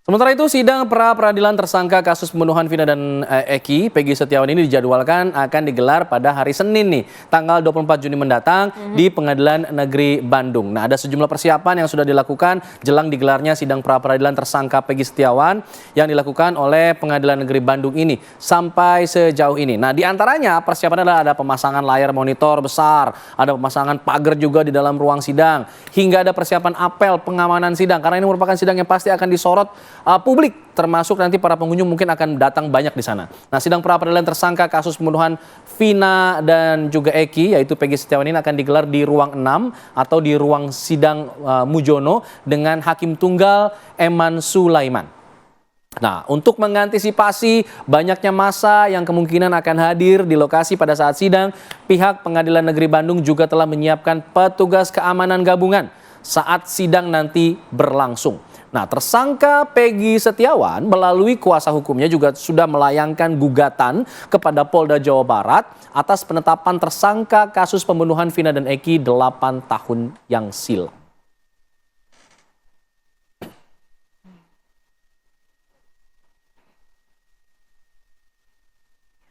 Sementara itu, sidang pra-peradilan tersangka kasus pembunuhan Vina dan Eki, Peggy Setiawan ini dijadwalkan akan digelar pada hari Senin nih, tanggal 24 Juni mendatang di Pengadilan Negeri Bandung. Nah, ada sejumlah persiapan yang sudah dilakukan jelang digelarnya sidang pra-peradilan tersangka Peggy Setiawan yang dilakukan oleh Pengadilan Negeri Bandung ini sampai sejauh ini. Nah, di antaranya persiapan adalah ada pemasangan layar monitor besar, ada pemasangan pagar juga di dalam ruang sidang, hingga ada persiapan apel pengamanan sidang karena ini merupakan sidang yang pasti akan disorot publik, termasuk nanti para pengunjung mungkin akan datang banyak di sana. Nah, sidang pra-peradilan tersangka kasus pembunuhan Vina dan juga Eki, yaitu Peggy Setiawan ini akan digelar di ruang 6 atau di ruang sidang Mujono dengan Hakim Tunggal Eman Sulaiman. Nah, untuk mengantisipasi banyaknya massa yang kemungkinan akan hadir di lokasi pada saat sidang, pihak Pengadilan Negeri Bandung juga telah menyiapkan petugas keamanan gabungan saat sidang nanti berlangsung. Nah, tersangka Peggy Setiawan melalui kuasa hukumnya juga sudah melayangkan gugatan kepada Polda Jawa Barat atas penetapan tersangka kasus pembunuhan Vina dan Eki 8 tahun yang silam.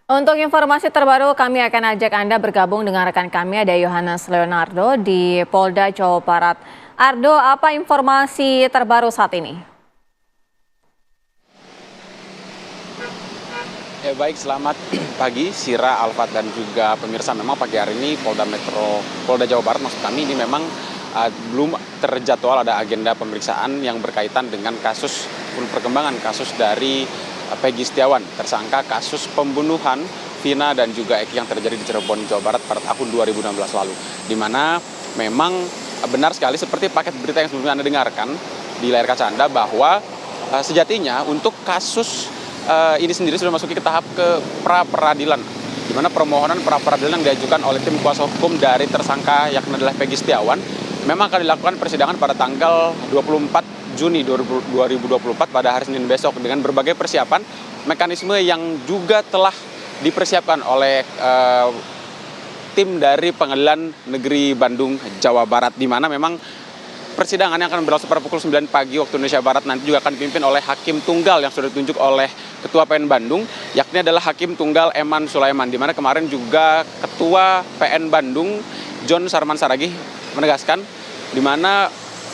Untuk informasi terbaru, kami akan ajak Anda bergabung dengan rekan kami, ada Yohanes Leonardo di Polda Jawa Barat. Ardo, apa informasi terbaru saat ini? Ya baik, selamat pagi Sira, Alfat dan juga pemirsa. Memang pagi hari ini Polda Jawa Barat maksud kami ini memang belum terjadwal ada agenda pemeriksaan yang berkaitan dengan kasus perkembangan kasus dari Peggy Setiawan, tersangka kasus pembunuhan Vina dan juga Eki yang terjadi di Cirebon, Jawa Barat pada tahun 2016 lalu. Di mana memang benar sekali seperti paket berita yang sebelumnya Anda dengarkan di layar kaca Anda bahwa sejatinya untuk kasus ini sendiri sudah masuk ke tahap ke pra-peradilan, di mana permohonan pra-peradilan yang diajukan oleh tim kuasa hukum dari tersangka yakni adalah Peggy Setiawan memang akan dilakukan persidangan pada tanggal 24 Juni 2024 pada hari Senin besok dengan berbagai persiapan mekanisme yang juga telah dipersiapkan oleh tim dari Pengadilan Negeri Bandung, Jawa Barat, di mana memang persidangan yang akan berlangsung pada pukul 9 pagi waktu Indonesia Barat nanti juga akan dipimpin oleh Hakim Tunggal yang sudah ditunjuk oleh Ketua PN Bandung, yakni adalah Hakim Tunggal Eman Sulaiman, di mana kemarin juga Ketua PN Bandung, John Sarman Saragih, menegaskan di mana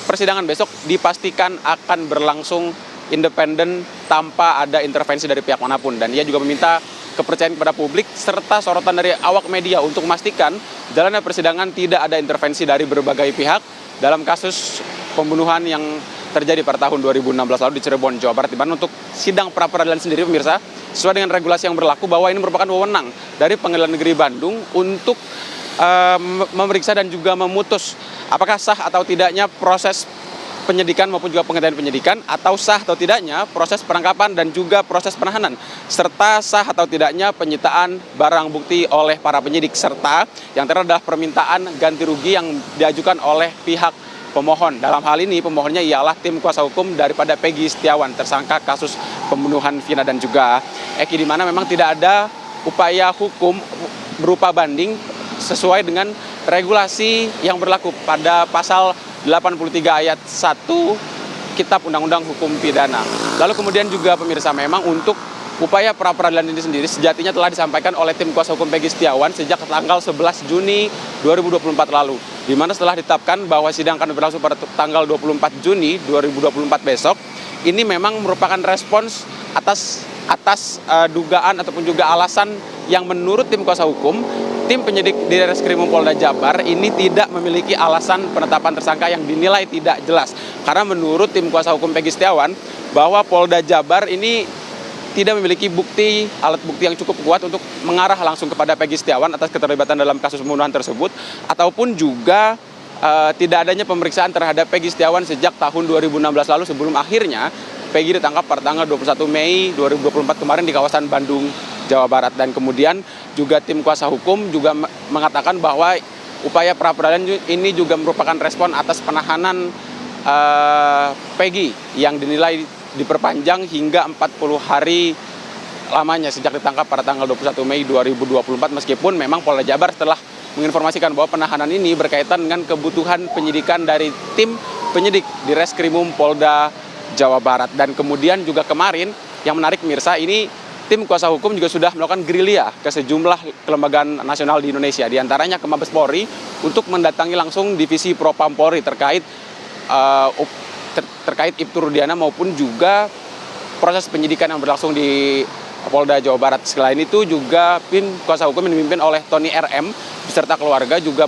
persidangan besok dipastikan akan berlangsung independen tanpa ada intervensi dari pihak manapun. Dan ia juga meminta kepercayaan kepada publik serta sorotan dari awak media untuk memastikan jalannya persidangan tidak ada intervensi dari berbagai pihak dalam kasus pembunuhan yang terjadi pada tahun 2016 lalu di Cirebon, Jawa Barat. Di mana untuk sidang pra-peradilan sendiri, pemirsa, sesuai dengan regulasi yang berlaku bahwa ini merupakan wewenang dari Pengadilan Negeri Bandung untuk memeriksa dan juga memutus apakah sah atau tidaknya proses penyidikan maupun juga penghentian penyidikan, atau sah atau tidaknya proses penangkapan dan juga proses penahanan, serta sah atau tidaknya penyitaan barang bukti oleh para penyidik, serta yang terakhir adalah permintaan ganti rugi yang diajukan oleh pihak pemohon. Dalam hal ini pemohonnya ialah tim kuasa hukum daripada Peggy Setiawan, tersangka kasus pembunuhan Vina dan juga Eki, di mana memang tidak ada upaya hukum berupa banding sesuai dengan regulasi yang berlaku pada pasal 83 ayat 1 Kitab Undang-Undang Hukum Pidana. Lalu kemudian juga pemirsa, memang untuk upaya pra-peradilan ini sendiri sejatinya telah disampaikan oleh tim kuasa hukum Peggy Setiawan sejak tanggal 11 Juni 2024 lalu, di mana setelah ditetapkan bahwa sidang akan berlangsung pada tanggal 24 Juni 2024 besok. Ini memang merupakan respons atas dugaan ataupun juga alasan yang menurut tim kuasa hukum, tim penyidik di Reskrimum Polda Jabar ini tidak memiliki alasan penetapan tersangka yang dinilai tidak jelas. Karena menurut tim kuasa hukum Peggy Setiawan bahwa Polda Jabar ini tidak memiliki alat bukti yang cukup kuat untuk mengarah langsung kepada Peggy Setiawan atas keterlibatan dalam kasus pembunuhan tersebut, ataupun juga tidak adanya pemeriksaan terhadap Peggy Setiawan sejak tahun 2016 lalu sebelum akhirnya Peggy ditangkap pada tanggal 21 Mei 2024 kemarin di kawasan Bandung, Jawa Barat. Dan kemudian juga tim kuasa hukum juga mengatakan bahwa upaya pra-peradilan ini juga merupakan respon atas penahanan Peggy yang dinilai diperpanjang hingga 40 hari lamanya sejak ditangkap pada tanggal 21 Mei 2024, meskipun memang Polda Jabar telah menginformasikan bahwa penahanan ini berkaitan dengan kebutuhan penyidikan dari tim penyidik di Reskrimum Polda Jawa Barat. Dan kemudian juga kemarin yang menarik pemirsa, ini tim kuasa hukum juga sudah melakukan gerilya ke sejumlah kelembagaan nasional di Indonesia, diantaranya ke Mabes Polri untuk mendatangi langsung divisi Propam Polri terkait Ibtu Rudiana maupun juga proses penyidikan yang berlangsung di Polda Jawa Barat. Selain itu juga tim kuasa hukum yang dipimpin oleh Tony RM beserta keluarga juga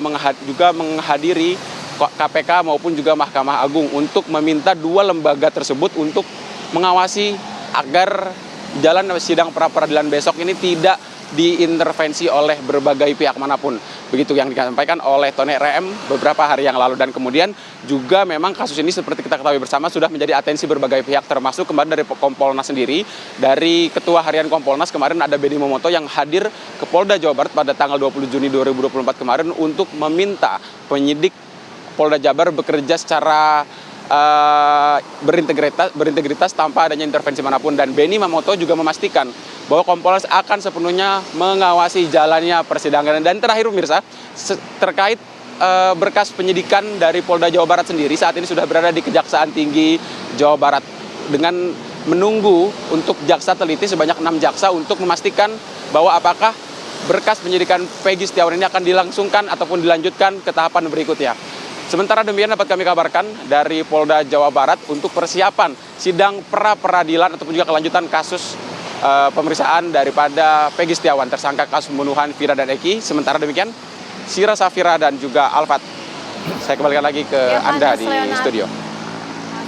menghadiri KPK maupun juga Mahkamah Agung untuk meminta dua lembaga tersebut untuk mengawasi agar jalan sidang pra-peradilan besok ini tidak diintervensi oleh berbagai pihak manapun. Begitu yang disampaikan oleh Tony RM beberapa hari yang lalu. Dan kemudian juga memang kasus ini seperti kita ketahui bersama sudah menjadi atensi berbagai pihak, termasuk kemarin dari Kompolnas sendiri. Dari Ketua Harian Kompolnas kemarin ada Benny Mamoto yang hadir ke Polda Jawa Barat pada tanggal 20 Juni 2024 kemarin untuk meminta penyidik Polda Jabar bekerja secara berintegritas tanpa adanya intervensi manapun. Dan Benny Mamoto juga memastikan bahwa Kompolnas akan sepenuhnya mengawasi jalannya persidangan. Dan terakhir pemirsa, terkait berkas penyidikan dari Polda Jawa Barat sendiri saat ini sudah berada di Kejaksaan Tinggi Jawa Barat dengan menunggu untuk jaksa teliti sebanyak 6 jaksa untuk memastikan bahwa apakah berkas penyidikan Peggy Setiawan ini akan dilangsungkan ataupun dilanjutkan ke tahapan berikutnya. Sementara demikian dapat kami kabarkan dari Polda Jawa Barat untuk persiapan sidang pra-peradilan ataupun juga kelanjutan kasus pemeriksaan daripada Peggy Setiawan, tersangka kasus pembunuhan Vina dan Eki. Sementara demikian, Sira Safira dan juga Alfat, saya kembalikan lagi ke Anda di studio.